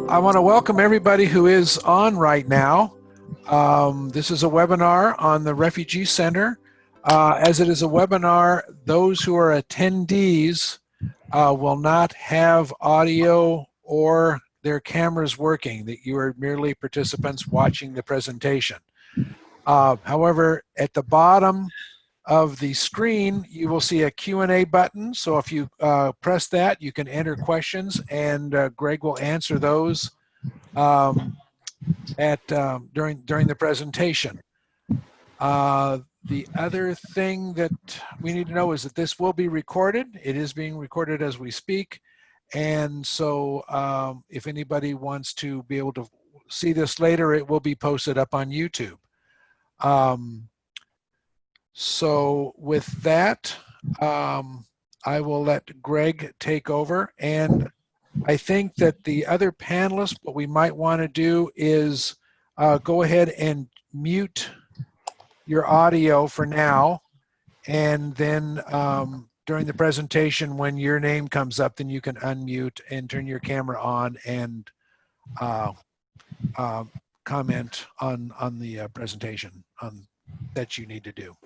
I want to welcome everybody who is on right now. This is a webinar on the Refugee Center. As it is a webinar, those who are attendees will not have audio or their cameras working, that you are merely participants watching the presentation. However, at the bottom of the screen, you will see a Q&A button. So if you press that, you can enter questions, and Greg will answer those during the presentation. The other thing that we need to know is that this will be recorded. It is being recorded as we speak. And so if anybody wants to be able to see this later, it will be posted up on YouTube. So with that, I will let Greg take over. And I think that the other panelists, what we might want to do is go ahead and mute your audio for now. And then during the presentation, when your name comes up, then you can unmute and turn your camera on and comment on the presentation that you need to do.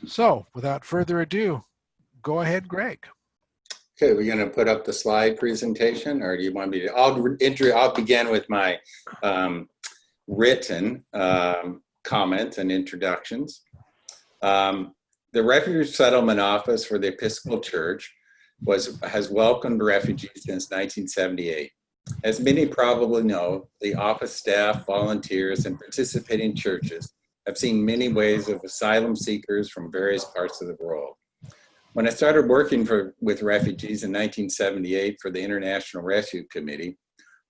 So without further ado, go ahead, Greg. Okay, we're going to put up the slide presentation, or do you want me to? I'll begin with my written comments and introductions. The Refugee Resettlement Office for the Episcopal Church has welcomed refugees since 1978. As many probably know, the office staff, volunteers, and participating churches have seen many waves of asylum seekers from various parts of the world. When I started working with refugees in 1978 for the International Rescue Committee,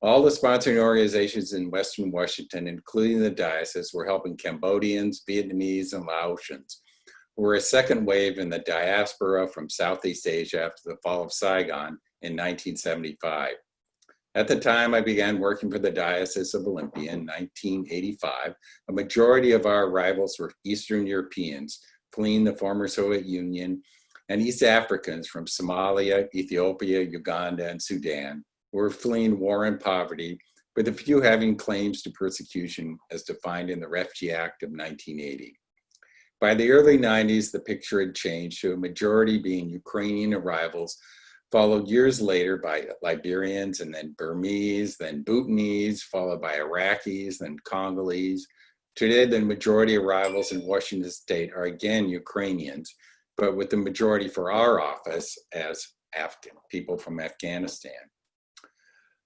all the sponsoring organizations in Western Washington, including the Diocese, were helping Cambodians, Vietnamese, and Laotians, who were a second wave in the diaspora from Southeast Asia after the fall of Saigon in 1975. At the time I began working for the Diocese of Olympia in 1985, a majority of our arrivals were Eastern Europeans fleeing the former Soviet Union and East Africans from Somalia, Ethiopia, Uganda, and Sudan, who were fleeing war and poverty, with a few having claims to persecution as defined in the Refugee Act of 1980. By the early 90s, the picture had changed to a majority being Ukrainian arrivals, followed years later by Liberians, and then Burmese, then Bhutanese, followed by Iraqis, then Congolese. Today, the majority arrivals in Washington State are again Ukrainians, but with the majority for our office as people from Afghanistan.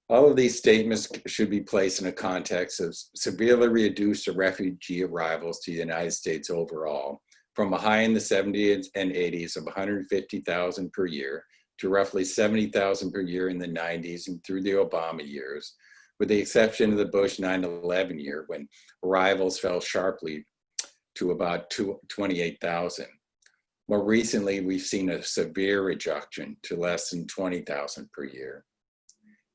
All of these statements should be placed in a context of severely reduced refugee arrivals to the United States overall, from a high in the 70s and 80s of 150,000 per year to roughly 70,000 per year in the 90s and through the Obama years, with the exception of the Bush 9/11 year, when arrivals fell sharply to about 28,000. More recently, we've seen a severe reduction to less than 20,000 per year.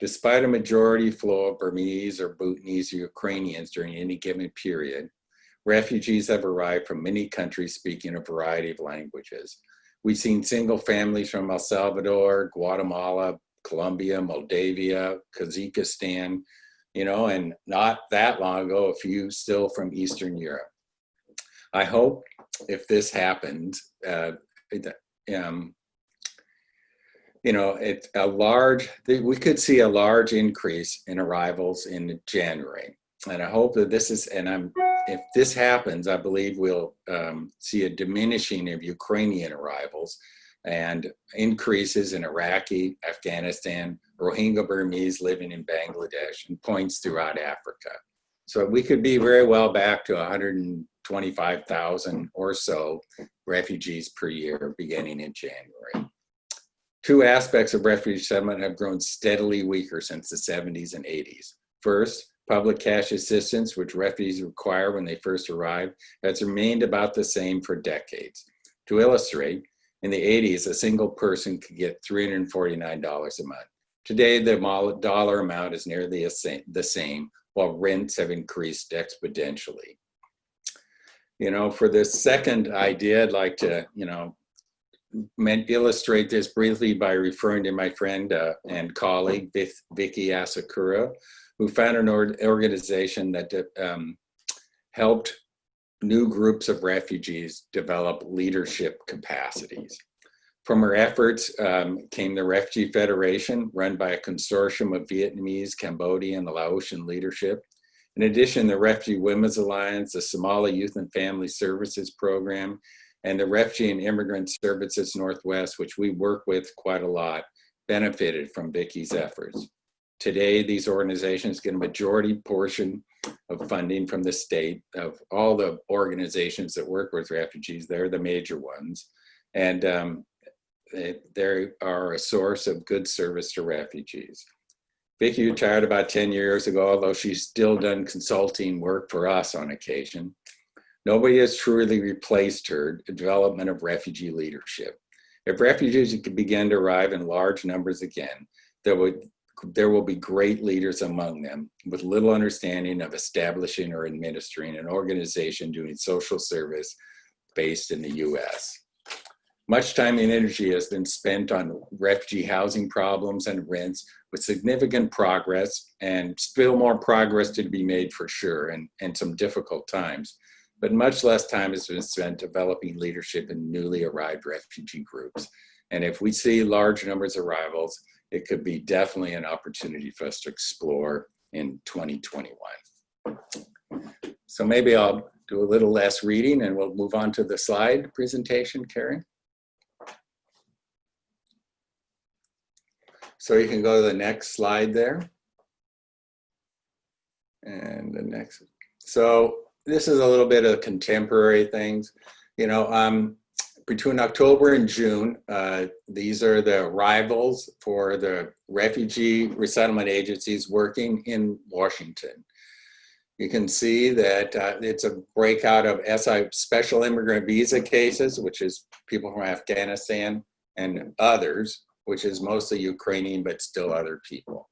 Despite a majority flow of Burmese or Bhutanese or Ukrainians during any given period, refugees have arrived from many countries speaking a variety of languages. We've seen single families from El Salvador, Guatemala, Colombia, Moldavia, Kazakhstan, and not that long ago, a few still from Eastern Europe. I hope if this happens, we could see a large increase in arrivals in January. And I hope that if this happens, I believe we'll see a diminishing of Ukrainian arrivals and increases in Iraqi, Afghanistan, Rohingya Burmese living in Bangladesh, and points throughout Africa. So we could be very well back to 125,000 or so refugees per year beginning in January. Two aspects of refugee settlement have grown steadily weaker since the 70s and 80s. First, public cash assistance, which refugees require when they first arrive, has remained about the same for decades. To illustrate, in the 80s, a single person could get $349 a month. Today, the dollar amount is nearly the same, while rents have increased exponentially. For this second idea, I'd like to, illustrate this briefly by referring to my friend and colleague, Vicky Asakura, who founded an organization that helped new groups of refugees develop leadership capacities. From her efforts came the Refugee Federation, run by a consortium of Vietnamese, Cambodian, and Laotian leadership. In addition, the Refugee Women's Alliance, the Somali Youth and Family Services Program, and the Refugee and Immigrant Services Northwest, which we work with quite a lot, benefited from Vicky's efforts. Today, these organizations get a majority portion of funding from the state. Of all the organizations that work with refugees, they're the major ones. And they are a source of good service to refugees. Vicky retired about 10 years ago, although she's still done consulting work for us on occasion. Nobody has truly replaced her development of refugee leadership. If refugees could begin to arrive in large numbers again, there will be great leaders among them with little understanding of establishing or administering an organization doing social service based in the US. Much time and energy has been spent on refugee housing problems and rents, with significant progress and still more progress to be made for sure, and some difficult times. But much less time has been spent developing leadership in newly arrived refugee groups. And if we see large numbers of arrivals, it could be definitely an opportunity for us to explore in 2021. So maybe I'll do a little less reading and we'll move on to the slide presentation, Karen. So you can go to the next slide there. And the next. So this is a little bit of contemporary things. You know, between October and June, these are the arrivals for the refugee resettlement agencies working in Washington. You can see that it's a breakout of SI special immigrant visa cases, which is people from Afghanistan, and others, which is mostly Ukrainian, but still other people.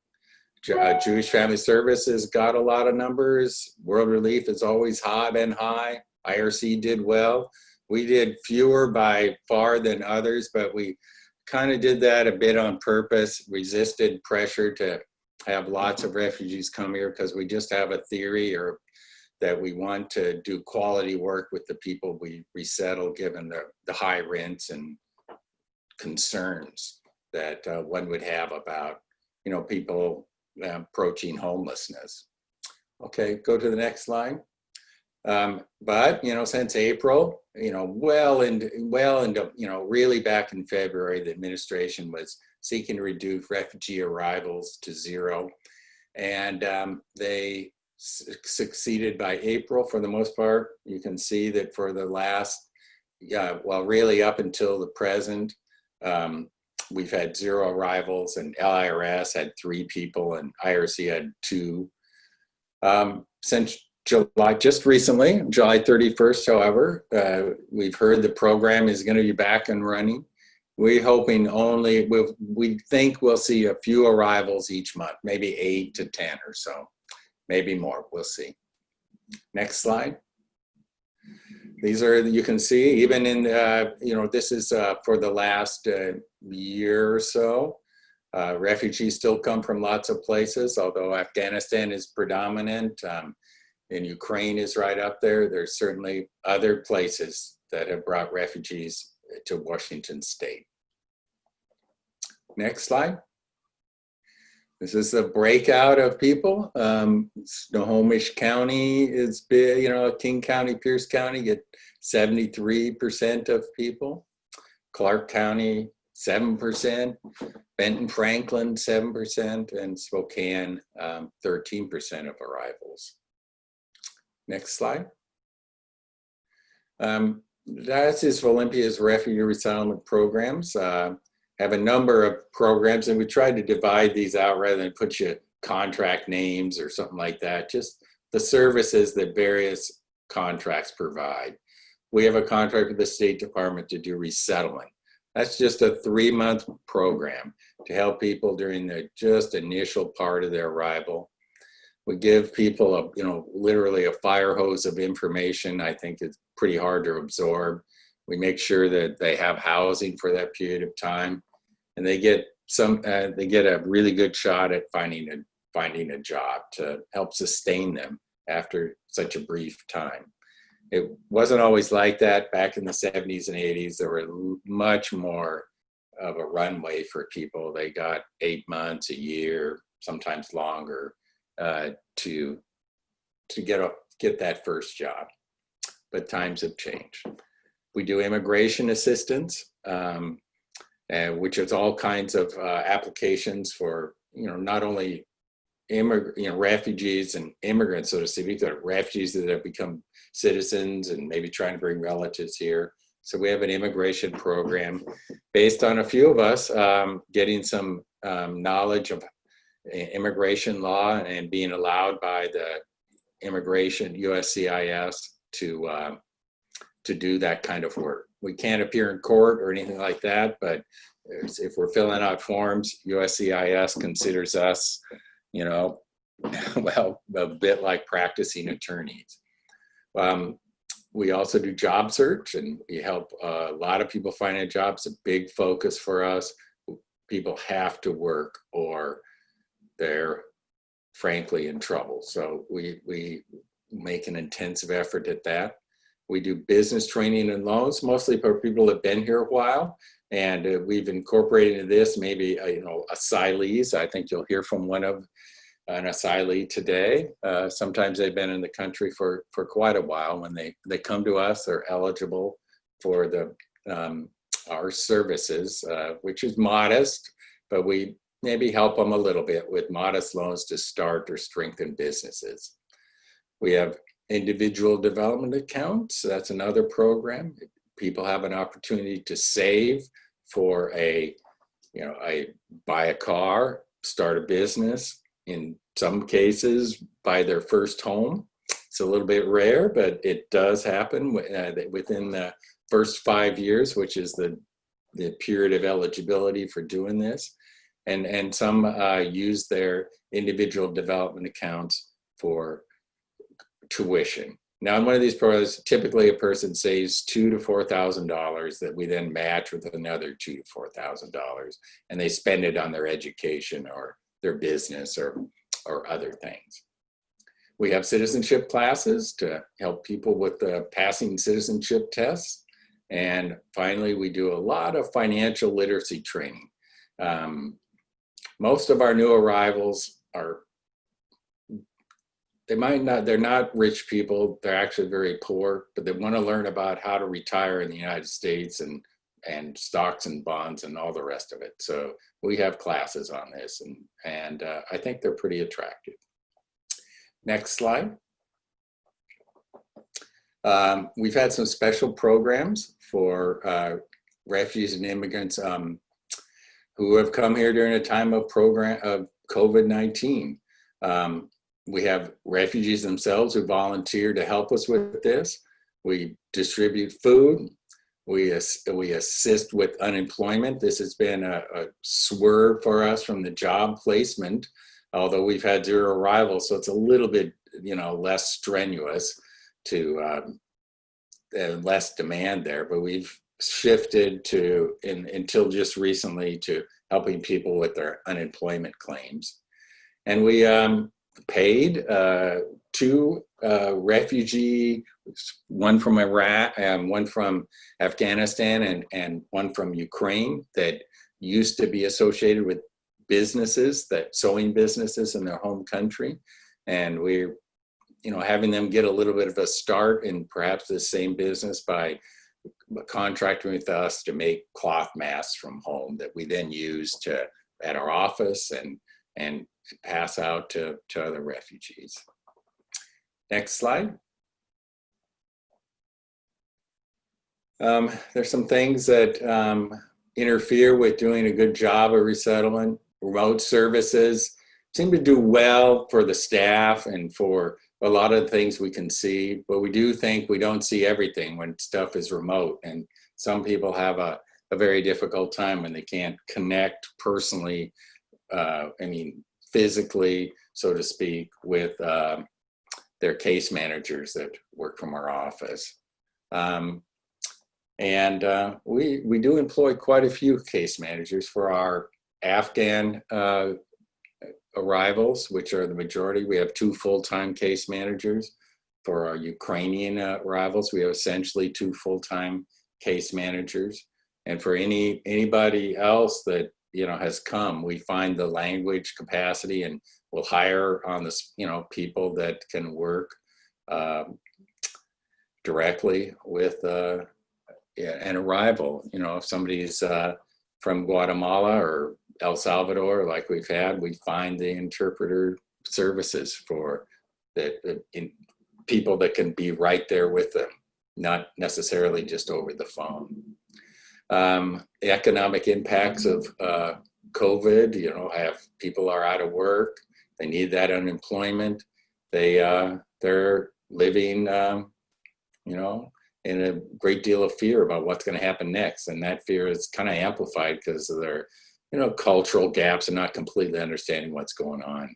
Jewish Family Services got a lot of numbers. World Relief is always been high. IRC did well. We did fewer by far than others, but we kind of did that a bit on purpose, resisted pressure to have lots of refugees come here because we just have a theory or that we want to do quality work with the people we resettle given the high rents and concerns that one would have about, you know, people approaching homelessness. Okay, go to the next slide. But, you know, since April, you know, well into, you know, really back in February, the administration was seeking to reduce refugee arrivals to zero. And they succeeded by April for the most part. You can see that for the last, well, really up until the present, we've had 0 arrivals, and LIRS had 3 people and IRC had 2. Since July, just recently, July 31st, however, we've heard the program is going to be back and running. We're hoping only, we think we'll see a few arrivals each month, maybe 8 to 10 or so, maybe more, we'll see. Next slide. These are, you can see, even in, you know, this is for the last year or so. Refugees still come from lots of places, although Afghanistan is predominant. And Ukraine is right up there. There's certainly other places that have brought refugees to Washington State. Next slide. This is the breakout of people. Snohomish County is big, you know, King County, Pierce County get 73% of people. Clark County, 7%. Benton Franklin, 7%. And Spokane, 13% of arrivals. Next slide. Diocese of Olympia's refugee resettlement programs have a number of programs, and we tried to divide these out rather than put you contract names or something like that, just the services that various contracts provide. We have a contract with the State Department to do resettling. That's just a 3-month program to help people during the just initial part of their arrival. We give people a, you know, literally a fire hose of information. I think it's pretty hard to absorb. We make sure that they have housing for that period of time, and they get a really good shot at finding a job to help sustain them after such a brief time. It wasn't always like that back in the 70s and 80s. There were much more of a runway for people. They got 8 months, a year, sometimes longer, to get that first job. But times have changed. We do immigration assistance, which is all kinds of applications for, not only refugees and immigrants, so to speak, that are refugees that have become citizens and maybe trying to bring relatives here. So we have an immigration program based on a few of us getting some knowledge of immigration law and being allowed by the immigration USCIS to do that kind of work. We can't appear in court or anything like that, but if we're filling out forms, USCIS considers us, well, a bit like practicing attorneys. We also do job search, and we help a lot of people find a job. It's a big focus for us. People have to work or they're frankly in trouble. So we make an intensive effort at that. We do business training and loans, mostly for people that have been here a while. And we've incorporated into this maybe, asylees. I think you'll hear from an asylee today. Sometimes they've been in the country for quite a while. When they come to us, they're eligible for our services, which is modest, but we maybe help them a little bit with modest loans to start or strengthen businesses. We have individual development accounts. That's another program. People have an opportunity to save for buy a car, start a business. In some cases, buy their first home. It's a little bit rare, but it does happen within the first 5 years, which is the period of eligibility for doing this. And some use their individual development accounts for tuition. Now, in one of these programs, typically a person saves $2,000 to $4,000 that we then match with another $2,000 to $4,000, and they spend it on their education or their business or other things. We have citizenship classes to help people with passing citizenship tests. And finally, we do a lot of financial literacy training. Most of our new arrivals they're not rich people, they're actually very poor, but they want to learn about how to retire in the United States and stocks and bonds and all the rest of it. So we have classes on this, and I think they're pretty attractive. Next slide. We've had some special programs for refugees and immigrants who have come here during a time of COVID-19. We have refugees themselves who volunteer to help us with this. We distribute food. We assist with unemployment. This has been a swerve for us from the job placement, although we've had 0 arrivals, so it's a little bit, less strenuous less demand there. But we've shifted until just recently to helping people with their unemployment claims, and we paid 2 refugee, one from Iraq, one from Afghanistan, and one from Ukraine that used to be associated with businesses, sewing businesses in their home country. And we're, having them get a little bit of a start in perhaps the same business by contracting with us to make cloth masks from home that we then use at our office and pass out to other refugees. Next slide. There's some things that interfere with doing a good job of resettlement. Remote services seem to do well for the staff and for a lot of the things we can see, but we do think we don't see everything when stuff is remote. And some people have a very difficult time when they can't connect personally, physically, so to speak, with their case managers that work from our office. And we do employ quite a few case managers for our Afghan arrivals, which are the majority. We have 2 full-time case managers. For our Ukrainian arrivals, we have essentially 2 full-time case managers. And for anybody else that has come, we find the language capacity and we'll hire on this, people that can work directly with an arrival. If somebody's from Guatemala or El Salvador, like we've had, we find the interpreter services for the people that can be right there with them, not necessarily just over the phone. The economic impacts of COVID, have people are out of work, they need that unemployment, they're living, in a great deal of fear about what's going to happen next, and that fear is kind of amplified because of their, cultural gaps and not completely understanding what's going on.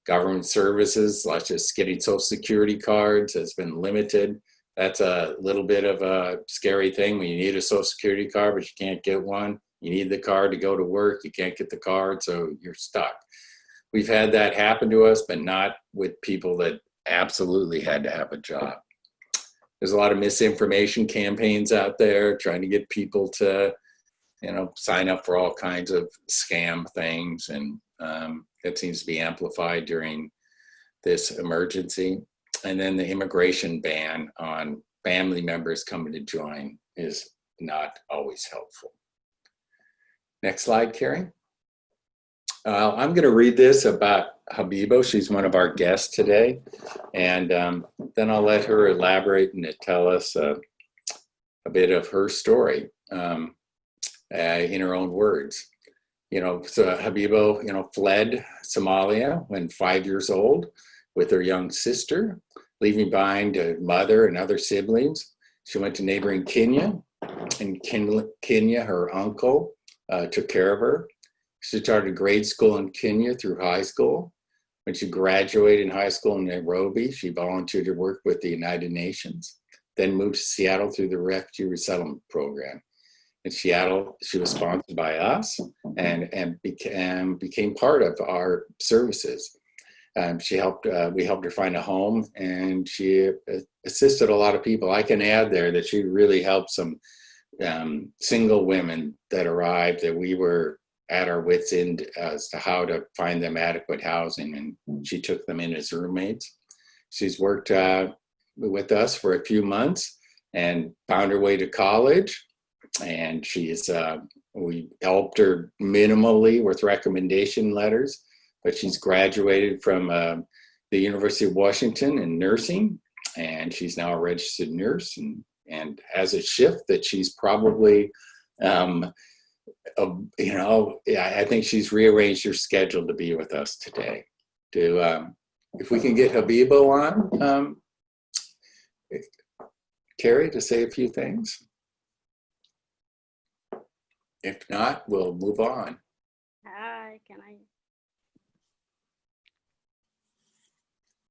Government services, such as getting Social Security cards, has been limited. That's a little bit of a scary thing when you need a Social Security card, but you can't get one. You need the card to go to work. You can't get the card, so you're stuck. We've had that happen to us, but not with people that absolutely had to have a job. There's a lot of misinformation campaigns out there trying to get people to, sign up for all kinds of scam things. And that seems to be amplified during this emergency. And then the immigration ban on family members coming to join is not always helpful. Next slide, Carrie. I'm going to read this about Habibo. She's one of our guests today. And then I'll let her elaborate and tell us a bit of her story in her own words. So Habibo, fled Somalia when 5 years old with her young sister, leaving behind a mother and other siblings. She went to neighboring Kenya. In Kenya, her uncle took care of her. She started grade school in Kenya through high school. When she graduated in high school in Nairobi, she volunteered to work with the United Nations, then moved to Seattle through the Refugee Resettlement program. In Seattle, she was sponsored by us and became part of our services. We helped her find a home, and she assisted a lot of people. I can add there that she really helped some single women that arrived that we were at our wits' end as to how to find them adequate housing, and she took them in as roommates. She's worked with us for a few months and found her way to college, and we helped her minimally with recommendation letters, but she's graduated from the University of Washington in nursing, and she's now a registered nurse and has a shift that she's probably I think she's rearranged her schedule to be with us today. If we can get Habibo on, Carrie, to say a few things. If not, we'll move on. Hi, can I?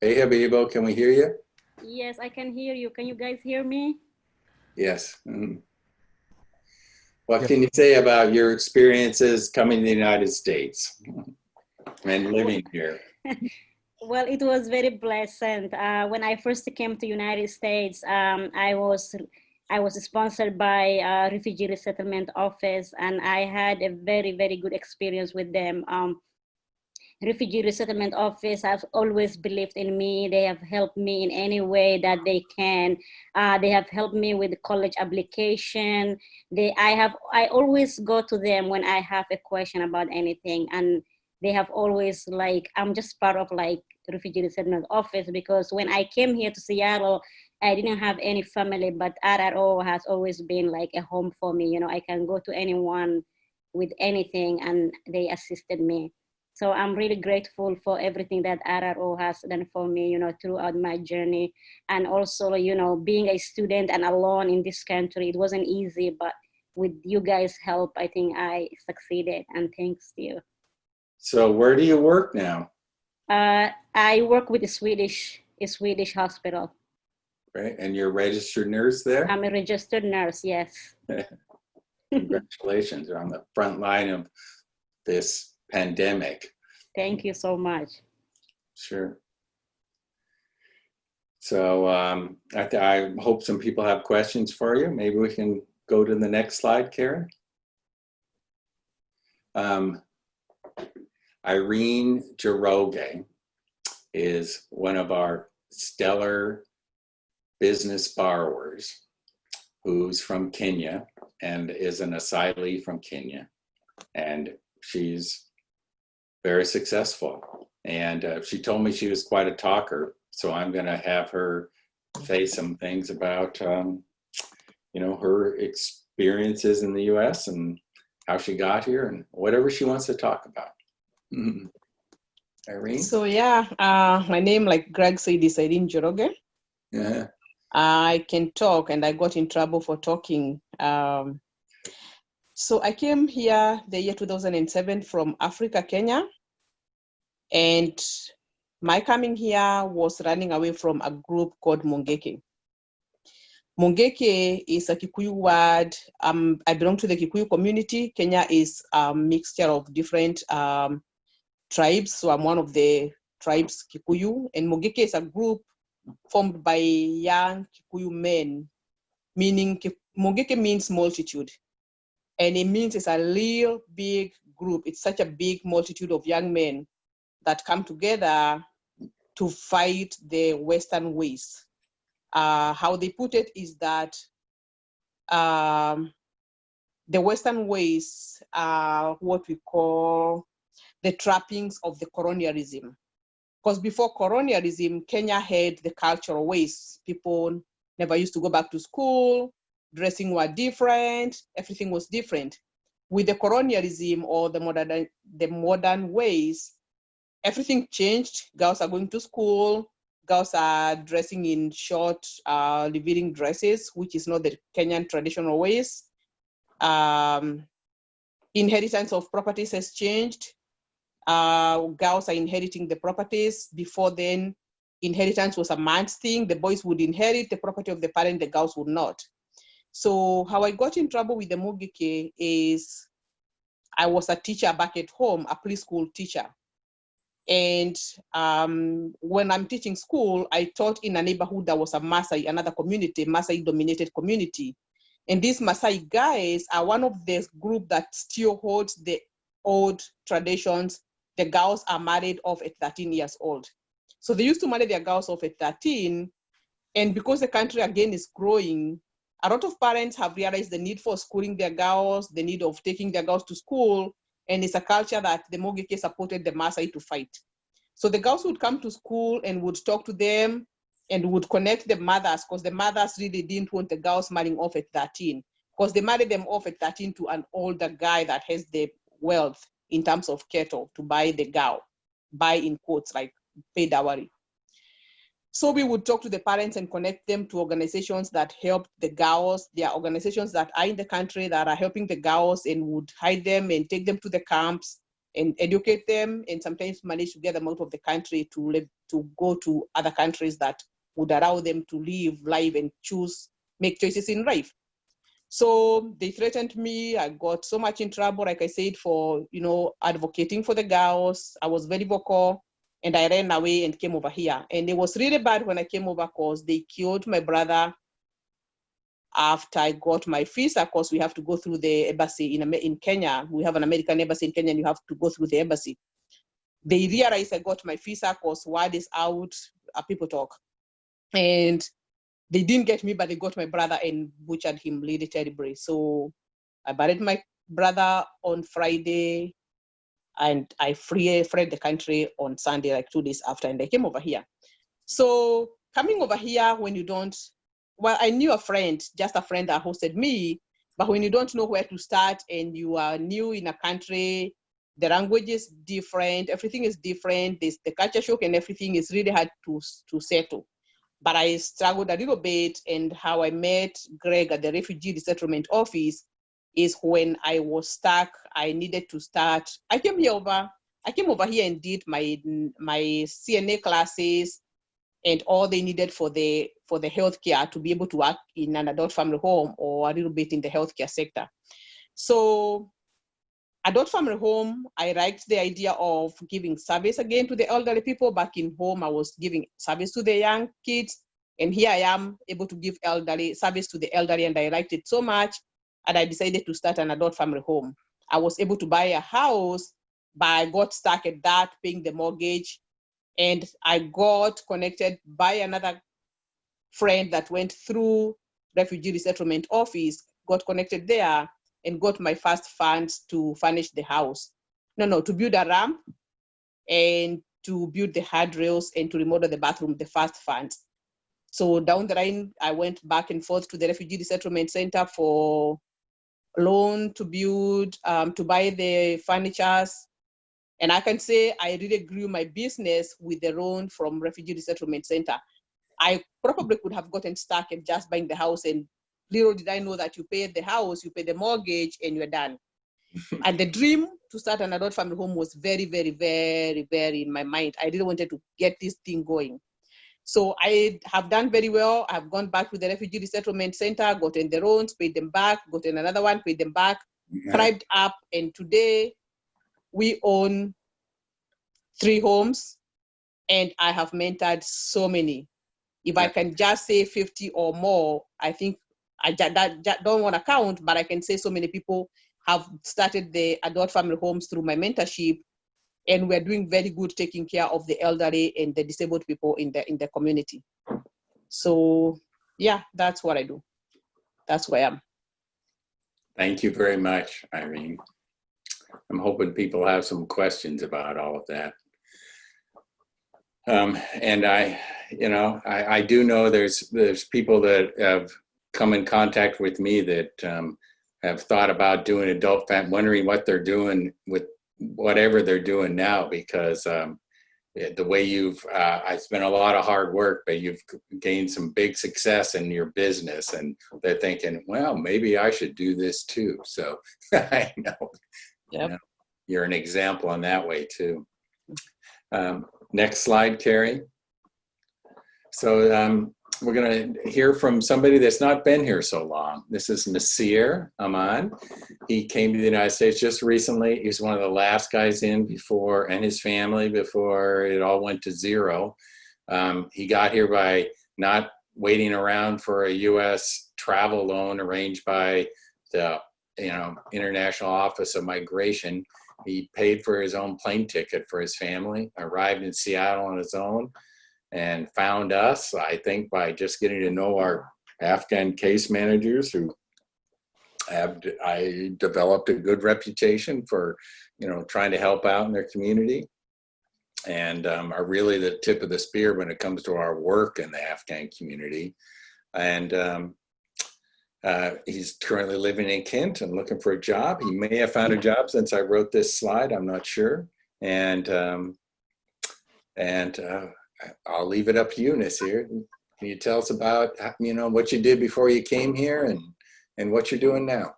Hey, Habibo, can we hear you? Yes, I can hear you. Can you guys hear me? Yes. Mm-hmm. What can you say about your experiences coming to the United States and living here? Well, it was very pleasant. When I first came to United States, I was sponsored by Refugee Resettlement Office, and I had a very, very good experience with them. Refugee Resettlement Office have always believed in me. They have helped me in any way that they can. They have helped me with the college application. I always go to them when I have a question about anything, and they have always I'm just part of Refugee Resettlement Office, because when I came here to Seattle, I didn't have any family, but RRO has always been like a home for me. I can go to anyone with anything, and they assisted me. So I'm really grateful for everything that RRO has done for me, throughout my journey. And also, being a student and alone in this country, it wasn't easy, but with you guys' help, I think I succeeded, and thanks to you. So where do you work now? I work with a Swedish hospital. Right, and you're a registered nurse there? I'm a registered nurse, yes. Congratulations, you're on the front line of this pandemic. Thank you so much. Sure. So I hope some people have questions for you. Maybe we can go to the next slide, Karen. Irene Giroud is one of our stellar business borrowers who's from Kenya and is an asylee from Kenya. And she's very successful. And she told me she was quite a talker. So I'm going to have her say some things about, you know, her experiences in the US and how she got here and whatever she wants to talk about. Irene? So yeah, my name, like Greg said, is Irene Giroud. Yeah. I can talk, and I got in trouble for talking. So I came here the year 2007 from Africa, Kenya. And my coming here was running away from a group called Mungeke. Mungeke is a Kikuyu word. I belong to the Kikuyu community. Kenya is a mixture of different tribes. So I'm one of the tribes, Kikuyu. And Mungeke is a group formed by young Kikuyu men, meaning Mungeke means multitude. And it means it's a real big group. It's such a big multitude of young men that come together to fight the Western ways. How they put it is that the Western ways are what we call the trappings of the colonialism. Because before colonialism, Kenya had the cultural ways. People never used to go back to school, dressing were different, everything was different. With the colonialism or the modern ways, everything changed. Girls are going to school, girls are dressing in short, revealing dresses, which is not the Kenyan traditional ways. Inheritance of properties has changed. Girls are inheriting the properties. Before then, inheritance was a man's thing. The boys would inherit the property of the parent, the girls would not. So how I got in trouble with the Mungeke is I was a teacher back at home, a preschool teacher. And when I'm teaching school, I taught in a neighborhood that was a Maasai, another community, Maasai-dominated community. And these Maasai guys are one of the group that still holds the old traditions. The girls are married off at 13 years old. So they used to marry their girls off at 13. And because the country again is growing, a lot of parents have realized the need for schooling their girls, the need of taking their girls to school. And it's a culture that the Mungeke supported the Maasai to fight. So the girls would come to school and would talk to them and would connect the mothers, because the mothers really didn't want the girls marrying off at 13, because they married them off at 13 to an older guy that has the wealth in terms of cattle to buy the girl, buy in quotes, like pay dowry. So we would talk to the parents and connect them to organizations that help the girls. There are organizations that are in the country that are helping the girls and would hide them and take them to the camps and educate them, and sometimes manage to get them out of the country to live, to go to other countries that would allow them to live and choose, make choices in life. So they threatened me. I got so much in trouble, like I said, for, you know, advocating for the girls. I was very vocal. And I ran away and came over here. And it was really bad when I came over because they killed my brother after I got my visa, because we have to go through the embassy in Kenya. We have an American embassy in Kenya and you have to go through the embassy. They realized I got my visa because word is out, people talk. And they didn't get me, but they got my brother and butchered him really terribly. So I buried my brother on Friday, and I fled the country on Sunday, like 2 days after, and I came over here. So coming over here when you don't, well, I knew a friend, just a friend that hosted me, but when you don't know where to start and you are new in a country, the language is different, everything is different, the culture shock and everything is really hard to settle. But I struggled a little bit, and how I met Greg at the Refugee Resettlement office is when I was stuck. I needed to start. I came over here and did my CNA classes, and all they needed for the healthcare to be able to work in an adult family home or a little bit in the healthcare sector. So adult family home, I liked the idea of giving service again to the elderly people. Back in home, I was giving service to the young kids. And here I am able to give elderly service to the elderly, and I liked it so much. And I decided to start an adult family home. I was able to buy a house, but I got stuck at that, paying the mortgage. And I got connected by another friend that went through Refugee Resettlement Office, got connected there, and got my first funds to furnish the house. To build a ramp and to build the handrails and to remodel the bathroom, the first funds. So down the line, I went back and forth to the Refugee Resettlement Center for loan to build, to buy the furnitures. And I can say I really grew my business with the loan from Refugee Resettlement Center. I probably could have gotten stuck at just buying the house, and little did I know that you pay the house, you pay the mortgage, and you're done. And the dream to start an adult family home was very, very, very, very in my mind. I really wanted to get this thing going. So I have done very well. I've gone back to the Refugee Resettlement Center, gotten the loans, paid them back, gotten another one, paid them back, thrived up. And today we own 3 homes, and I have mentored so many. If I can just say 50 or more, I think I don't want to count, but I can say so many people have started the adult family homes through my mentorship, and we're doing very good taking care of the elderly and the disabled people in the community. So yeah, that's what I do. That's who I am. Thank you very much, Irene. I'm hoping people have some questions about all of that. And I do know there's people that have come in contact with me that have thought about doing adult family, wondering what they're doing with whatever they're doing now, because the way it's been a lot of hard work, but you've gained some big success in your business, and they're thinking, well, maybe I should do this too. So I know, you're an example in that way too. Next slide, Carrie. So we're going to hear from somebody that's not been here so long. This is Nasir Aman. He came to the United States just recently. He was one of the last guys in before, and his family, before it all went to zero. He got here by not waiting around for a U.S. travel loan arranged by the International Office of Migration. He paid for his own plane ticket for his family, arrived in Seattle on his own, and found us, I think, by just getting to know our Afghan case managers, who I developed a good reputation for, trying to help out in their community, and are really the tip of the spear when it comes to our work in the Afghan community. And he's currently living in Kent and looking for a job. He may have found a job since I wrote this slide, I'm not sure. And I'll leave it up to you, Nasir. Can you tell us about, what you did before you came here and what you're doing now?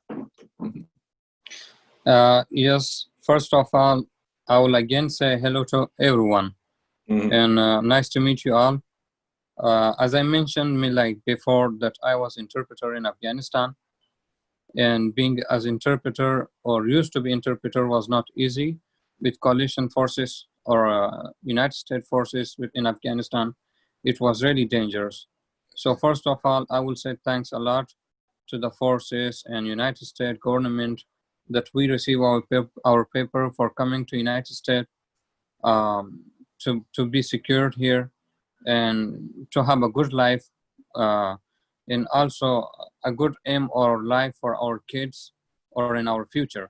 Yes, first of all, I will again say hello to everyone. And nice to meet you all. As I mentioned before, that I was interpreter in Afghanistan, and being as interpreter or used to be interpreter was not easy with coalition forces or United States forces within Afghanistan. It was really dangerous. So first of all, I will say thanks a lot to the forces and United States government that we receive our paper for coming to United States to be secured here and to have a good life, and also a good aim or life for our kids or in our future.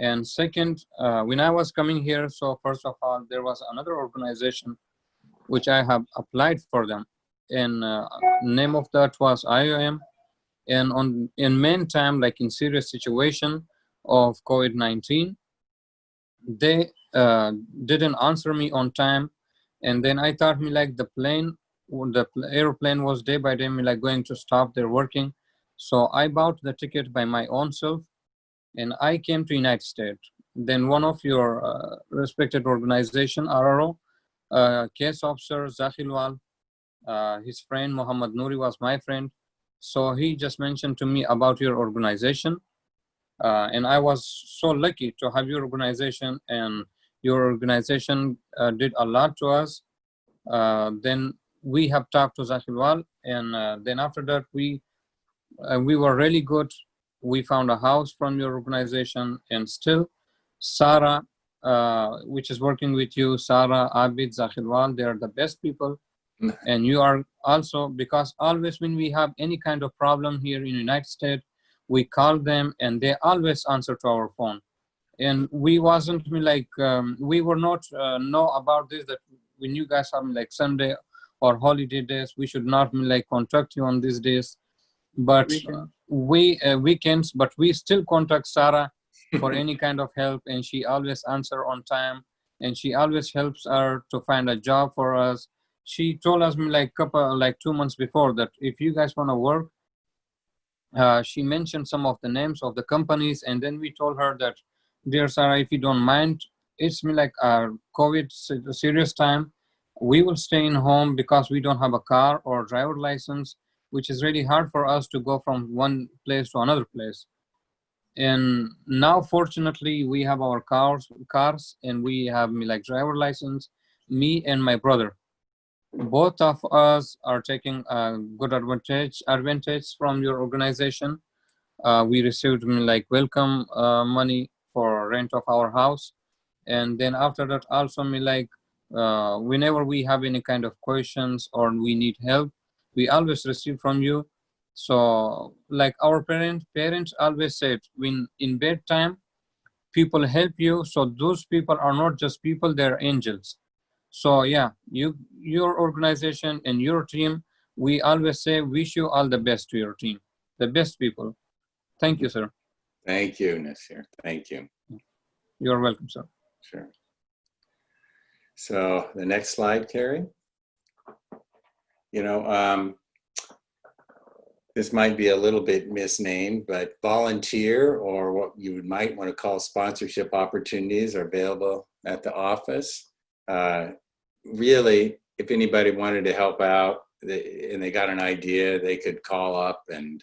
And second, when I was coming here, so first of all, there was another organization which I have applied for them, and name of that was IOM. And in meantime, in serious situation of COVID-19, they didn't answer me on time. And then I thought the airplane was day by day going to stop their working. So I bought the ticket by my own self, and I came to United States. Then one of your respected organization, RRO, case officer Zakhilwal, His friend Muhammad Nouri was my friend. So he just mentioned to me about your organization. And I was so lucky to have your organization, and your organization did a lot to us. Then we have talked to Zakhilwal, and then after that we were really good. We found a house from your organization, and still Sarah, which is working with you, Sarah, Abid, Zakhilwal, they are the best people. And you are also, because always when we have any kind of problem here in the United States, we call them and they always answer to our phone. And we wasn't like, we were not know about this, that when you guys have like Sunday or holiday days, we should not like contact you on these days. But weekends, but we still contact Sarah for any kind of help, and she always answer on time, and she always helps her to find a job for us. She told us like 2 months before that if you guys want to work, she mentioned some of the names of the companies, and then we told her that, dear Sarah, if you don't mind, it's like a COVID serious time. We will stay in home because we don't have a car or driver license, which is really hard for us to go from one place to another place. And now, fortunately, we have our cars, and we have like driver license. Me and my brother, both of us are taking a good advantage from your organization. We received like welcome money for rent of our house, and then after that also like whenever we have any kind of questions or we need help, we always receive from you. So like our parents always said, when in bad time people help you, so those people are not just people, they're angels. So yeah, your organization and your team, we always say wish you all the best to your team, the best people. Thank you, sir. Thank you, Nasir. Thank you. You're welcome, sir. Sure. So the next slide, Carrie. You know, this might be a little bit misnamed, but volunteer, or what you might want to call sponsorship opportunities, are available at the office. Really, if anybody wanted to help out and they got an idea, they could call up and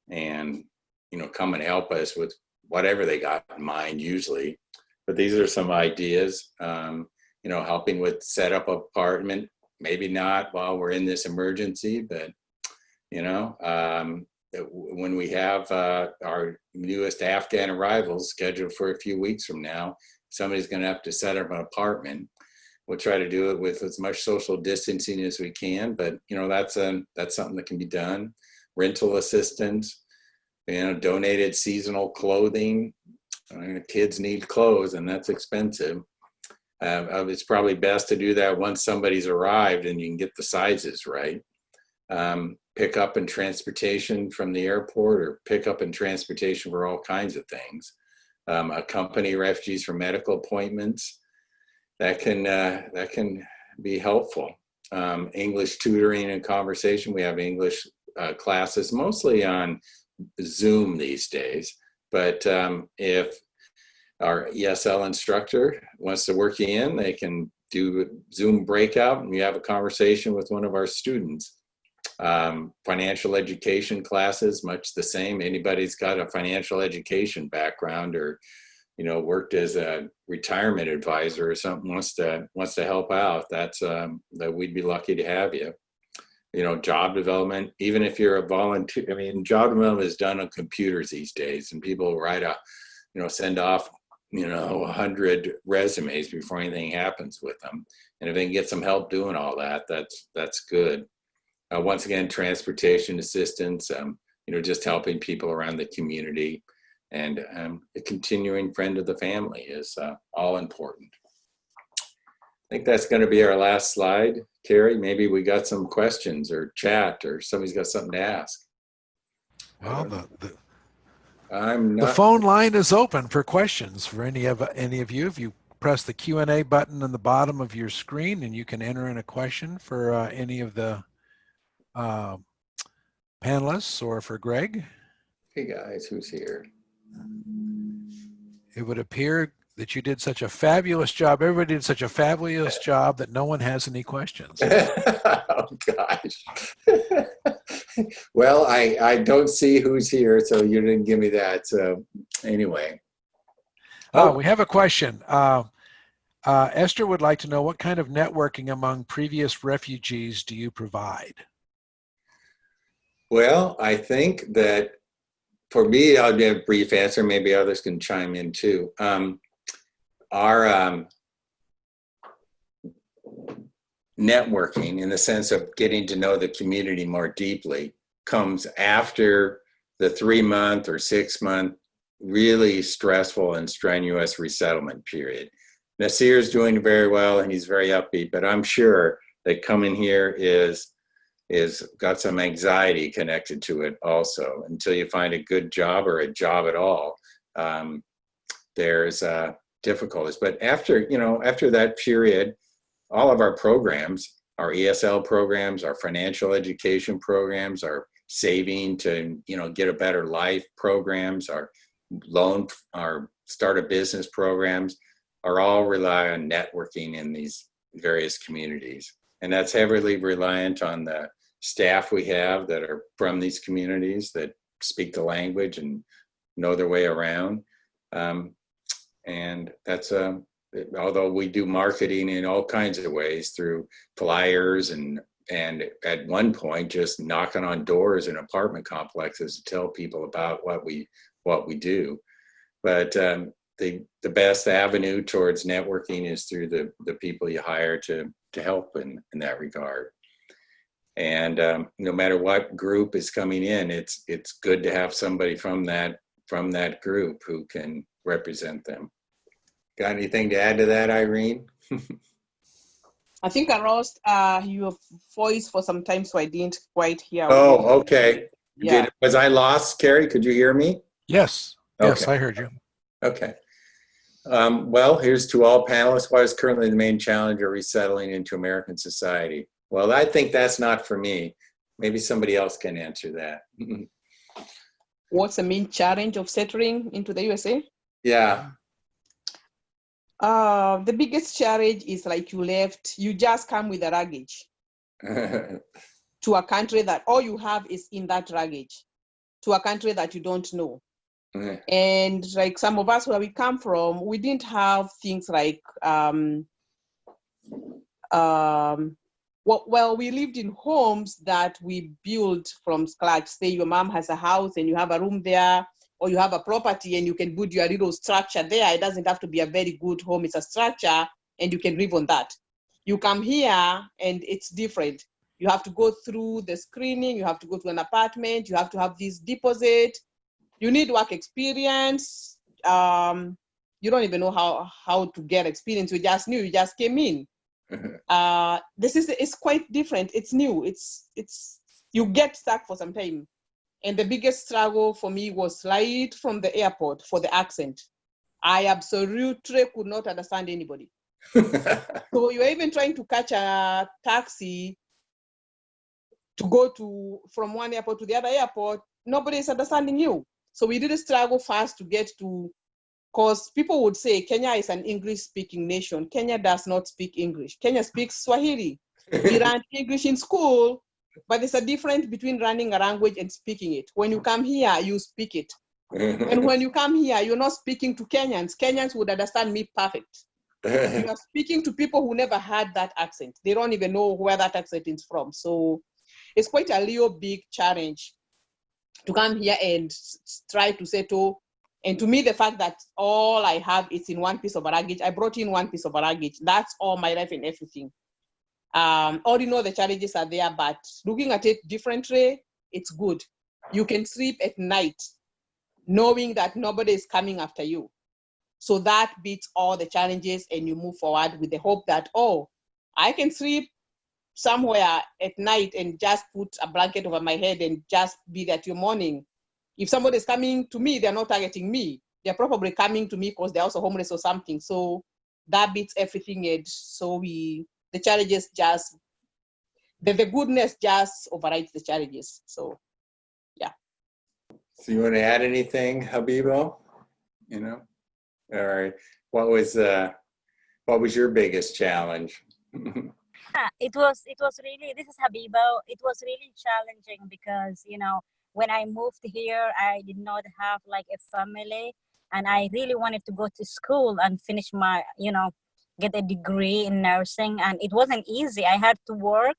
you know, come and help us with whatever they got in mind usually. But these are some ideas, you know, helping with set up apartment, maybe not while we're in this emergency, but you know, when we have our newest Afghan arrivals scheduled for a few weeks from now, somebody's going to have to set up an apartment. We'll try to do it with as much social distancing as we can, but you know, that's something that can be done. Rental assistance, you know, donated seasonal clothing. Kids need clothes, and that's expensive. It's probably best to do that once somebody's arrived and you can get the sizes right. Pick up and transportation from the airport, or pick up and transportation for all kinds of things. Accompany refugees for medical appointments. That can be helpful. English tutoring and conversation. We have English classes mostly on Zoom these days, but if our ESL instructor wants to work you in, they can do a Zoom breakout and you have a conversation with one of our students. Financial education classes, much the same. Anybody's got a financial education background, or you know, worked as a retirement advisor or something, wants to help out, that's that we'd be lucky to have you. You know, job development, even if you're a volunteer, I mean, job development is done on computers these days, and people write send off, 100 resumes before anything happens with them. And if they can get some help doing all that, that's good. Once again, transportation assistance, just helping people around the community, and a continuing friend of the family is all important. I think that's going to be our last slide. Carrie, maybe we got some questions or chat, or somebody's got something to ask. Well, I'm not. The phone line is open for questions for any of you. If you press the Q&A button on the bottom of your screen, and you can enter in a question for any of the panelists or for Greg. Hey guys, who's here? It would appear that you did such a fabulous job. Everybody did such a fabulous job that no one has any questions. Oh, gosh. Well, I don't see who's here, so you didn't give me that. So anyway. Oh, We have a question. Esther would like to know, what kind of networking among previous refugees do you provide? well, I think that for me, I'll give a brief answer. Maybe others can chime in too. Our networking, in the sense of getting to know the community more deeply, comes after the 3-month or 6-month really stressful and strenuous resettlement period. Nasir's doing very well and he's very upbeat, but I'm sure that coming here is got some anxiety connected to it also. Until you find a good job or a job at all, there's difficulties. But after that period, all of our programs, our ESL programs, our financial education programs, our saving to get a better life programs, our start a business programs, are all rely on networking in these various communities. And that's heavily reliant on the staff we have that are from these communities, that speak the language and know their way around. And that's although we do marketing in all kinds of ways through flyers and at one point just knocking on doors in apartment complexes to tell people about what we do. But the best avenue towards networking is through the people you hire to help in that regard. And no matter what group is coming in, it's good to have somebody from that group who can represent them. Got anything to add to that, Irene? I think I lost your voice for some time, so I didn't quite hear. Oh, okay. Yeah. Was I lost, Carrie? Could you hear me? Yes. Okay. Yes, I heard you. Okay. Well, here's to all panelists. What is currently the main challenge of resettling into American society? Well, I think that's not for me. Maybe somebody else can answer that. What's the main challenge of settling into the USA? Yeah. The biggest challenge is like you just come with a luggage to a country that all you have is in that luggage, to a country that you don't know. And like some of us where we come from, we didn't have things like, well, we lived in homes that we built from scratch. Say your mom has a house and you have a room there, or you have a property and you can build your little structure there. It doesn't have to be a very good home. It's a structure and you can live on that. You come here and it's different. You have to go through the screening. You have to go to an apartment. You have to have this deposit. You need work experience. You don't even know how to get experience. You just knew, you just came in. It's quite different. It's new. It's you get stuck for some time. And the biggest struggle for me was right from the airport for the accent. I absolutely could not understand anybody. So you're even trying to catch a taxi to go from one airport to the other airport. Nobody is understanding you. So we did struggle fast to get to, because people would say Kenya is an English-speaking nation. Kenya does not speak English. Kenya speaks Swahili. We learn English in school, but there's a difference between learning a language and speaking it. When you come here, you speak it. And when you come here, you're not speaking to Kenyans. Kenyans would understand me perfect. You are speaking to people who never had that accent. They don't even know where that accent is from. So it's quite a real big challenge to come here and try to settle. And to me, the fact that all I have is in one piece of a luggage, I brought in one piece of a luggage. That's all my life and everything. Already know the challenges are there, but looking at it differently, it's good. You can sleep at night knowing that nobody is coming after you. So that beats all the challenges and you move forward with the hope that, oh, I can sleep somewhere at night and just put a blanket over my head and just be there till morning. If somebody is coming to me, they're not targeting me. They're probably coming to me because they're also homeless or something. So that beats everything. And so the challenges just, the goodness just overrides the challenges. So, yeah. So you want to add anything, Habibo? All right. What was your biggest challenge? It was really, this is Habiba. It was really challenging because, when I moved here, I did not have like a family, and I really wanted to go to school and finish my, get a degree in nursing, and it wasn't easy. I had to work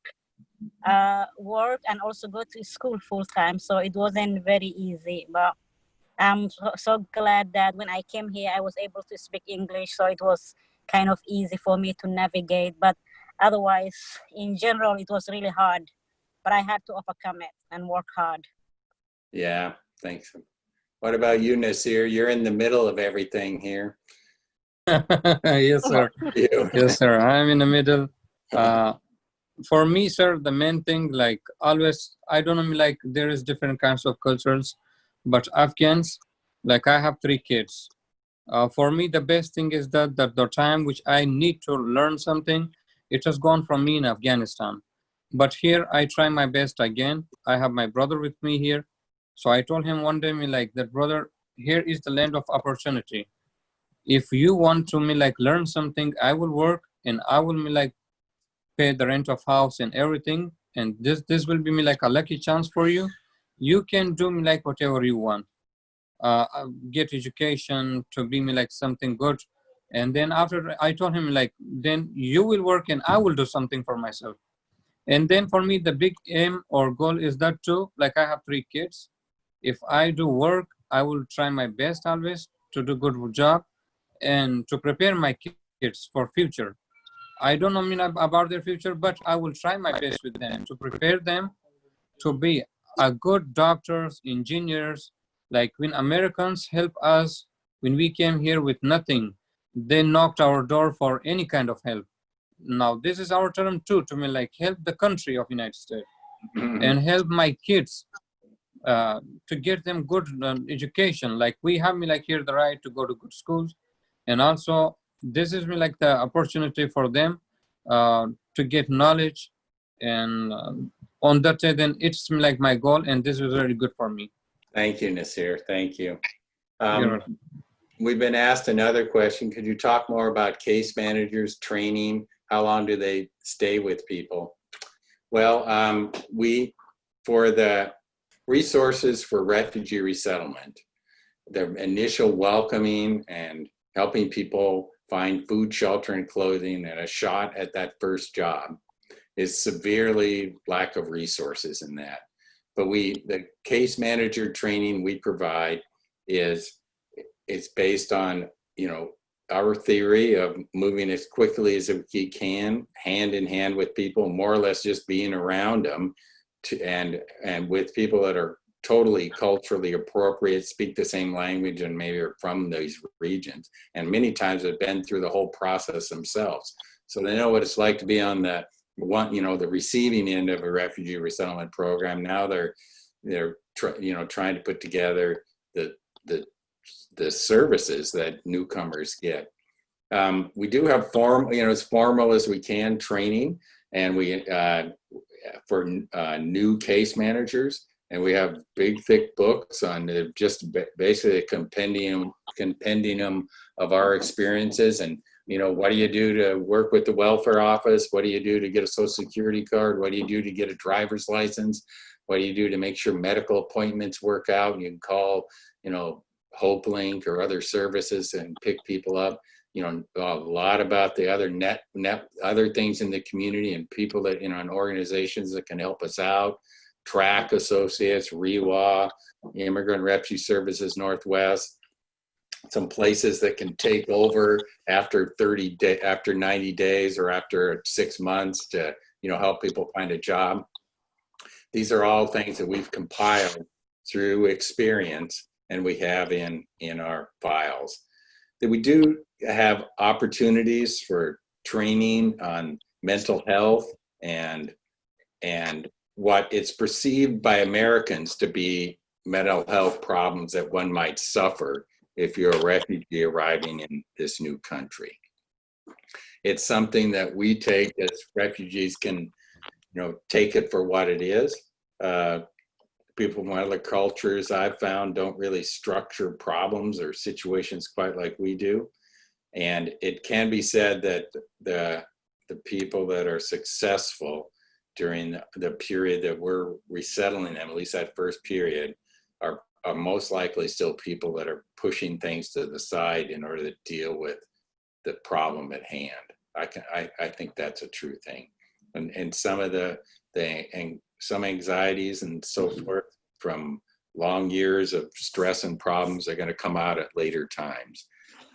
and also go to school full time. So it wasn't very easy, but I'm so glad that when I came here, I was able to speak English. So it was kind of easy for me to navigate. But otherwise, in general, it was really hard. But I had to overcome it and work hard. Yeah, thanks. What about you, Nasir? You're in the middle of everything here. Yes, sir. You. Yes, sir. I'm in the middle. For me, sir, the main thing, like always, I don't know, like there is different kinds of cultures, but Afghans, like I have 3 kids. For me, the best thing is that the time which I need to learn something, it has gone from me in Afghanistan. But here, I try my best again. I have my brother with me here. So I told him one day, that brother, here is the land of opportunity. If you want to learn something, I will work and I will pay the rent of house and everything. And this will be a lucky chance for you. You can do whatever you want. Get education to be something good. And then after I told him then you will work and I will do something for myself. And then for me, the big aim or goal is that too, I have 3 kids. If I do work, I will try my best always to do good job and to prepare my kids for future. I don't know about their future, but I will try my best with them to prepare them to be a good doctors, engineers. Like when Americans help us, when we came here with nothing, they knocked our door for any kind of help. Now this is our turn too to help the country of United States and help my kids to get them good education. Like we have here the right to go to good schools, and also this is the opportunity for them to get knowledge, and on that day, then it's my goal, and this is very good for me. Thank you, Nasir. Thank you. You're We've been asked another question. Could you talk more about case managers, training? How long do they stay with people? Well, for the resources for refugee resettlement, the initial welcoming and helping people find food, shelter, and clothing and a shot at that first job is severely lack of resources in that. But the case manager training we provide it's based on, our theory of moving as quickly as we can, hand in hand with people, more or less just being around them, and with people that are totally culturally appropriate, speak the same language, and maybe are from these regions. And many times have been through the whole process themselves. So they know what it's like to be on the receiving end of a refugee resettlement program. Now they're trying to put together the services that newcomers get. We do have as formal as we can training, and we for new case managers, and we have big thick books on just basically a compendium of our experiences. And what do you do to work with the welfare office? What do you do to get a social security card? What do you do to get a driver's license? What do you do to make sure medical appointments work out? You can call, HopeLink or other services and pick people up. A lot about the other other things in the community and people that, and organizations that can help us out. TRAC Associates, REWA, Immigrant Refugee Services Northwest, some places that can take over after 90 days or after 6 months to, help people find a job. These are all things that we've compiled through experience and we have in our files. That we do have opportunities for training on mental health and what it's perceived by Americans to be mental health problems that one might suffer if you're a refugee arriving in this new country. It's something that we take as refugees can, take it for what it is. people from other cultures I've found don't really structure problems or situations quite like we do. And it can be said that the people that are successful during the period that we're resettling them, at least that first period, are most likely still people that are pushing things to the side in order to deal with the problem at hand. I think that's a true thing. And some of some anxieties and so forth from long years of stress and problems are going to come out at later times,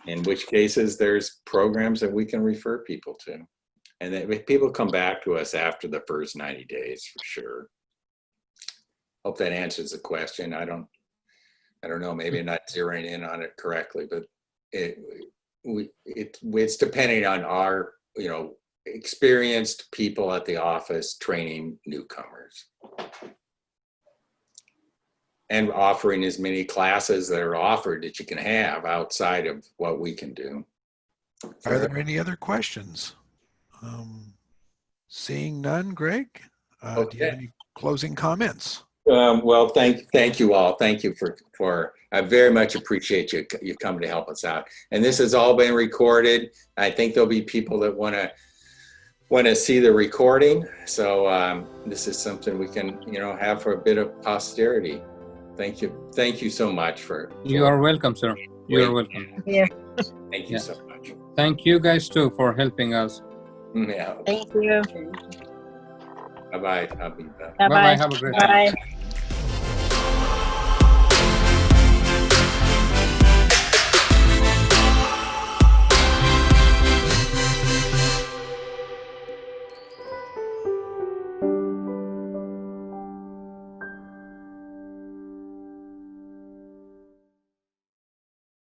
in which cases there's programs that we can refer people to. And that people come back to us after the first 90 days for sure. Hope that answers the question. I don't know, maybe I'm not zeroing in on it correctly, but it's depending on our, experienced people at the office training newcomers and offering as many classes that are offered that you can have outside of what we can do. Are there any other questions? Seeing none, Greg, do you have any closing comments? Well, thank you all. Thank you for I very much appreciate you coming to help us out. And this has all been recorded. I think there'll be people that want to see the recording. So this is something we can, have for a bit of posterity. Thank you. Thank you so much for. You are welcome, sir. You are welcome. Yeah. Thank you so much. Thank you guys too for helping us. Yeah. Thank you. Bye-bye. I'll be back. Bye-bye. Have a great day. Bye.